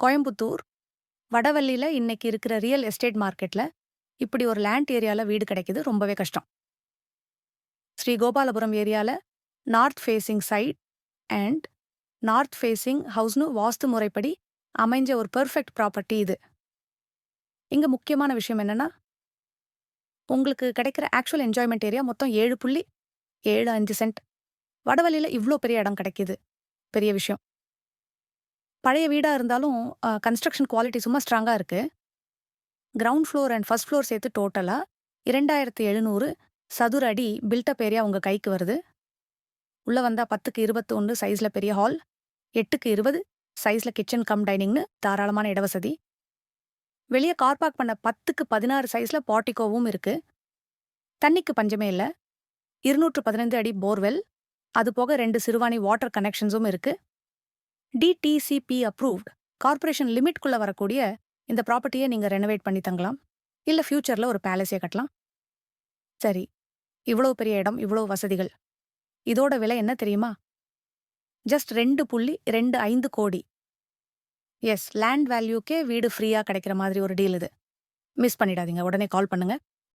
கோயம்புத்தூர், வடவள்ளியில இன்னைக்கு இருக்கிற real estate மார்க்கெட்ல இப்படி ஒரு லேண்ட் ஏரியால வீடு கிடைக்குது ரொம்பவே கஷ்டம். ஸ்ரீகோபாலபுரம் ஏரியால north facing side and north facing ஹவுஸ்னு வாஸ்து முறைப்படி அமைஞ்ச ஒரு பெர்ஃபெக்ட் ப்ராப்பர்ட்டி இது. இங்க முக்கியமான விஷயம் என்னன்னா, உங்களுக்கு கிடைக்கிற ஆக்சுவல் என்ஜாய்மெண்ட் ஏரியா மொத்தம் 7.75 சென்ட். வடவள்ளியில இவ்ளோ பெரிய இடம் கிடைக்குது. பெரிய விஷயம். பழைய வீடா இருந்தாலும் கன்ஸ்ட்ரக்ஷன் குவாலிட்டி சும்மா ஸ்ட்ராங்கா இருக்கு. Ground floor and first floor சேர்த்து டோட்டலா 2700 சதுர அடி பில்டப் ஏரியா உங்க கைக்கு வருது. உள்ள வந்தா 10க்கு 21 சைஸ்ல பெரிய ஹால், 8க்கு 20 சைஸ்ல கிச்சன் கம் டைனிங்னு தாராளமான இடவசதி. வெளியே கார் பார்க் பண்ண 10க்கு 16 சைஸ்ல பார்ட்டிகோவும் இருக்கு. தண்ணிக்கு பஞ்சமே இல்ல. 215 அடி போர்வெல், அது போக 2 சிறுவாணி வாட்டர் கனெக்ஷன்ஸும் இருக்கு. டிடிசிபி அப்ரூவ்ட் கார்ப்பரேஷன் லிமிட்குள்ள வரக்கூடிய இந்த ப்ராப்பர்ட்டியை நீங்க ரெனோவேட் பண்ணி தங்கலாம். இல்ல ஃபியூச்சர்ல ஒரு பேலஸே கட்டலாம். சரி, இவ்வளோ பெரிய இடம், இவ்வளோ வசதிகள். இதோட விலை என்ன தெரியுமா? ஜஸ்ட் 2.25 கோடி. எஸ், லேண்ட் வேல்யூக்கே வீடு ஃப்ரீயா கிடைக்கிற மாதிரி ஒரு டீல் இது. மிஸ் பண்ணிடாதீங்க. உடனே கால் பண்ணுங்க.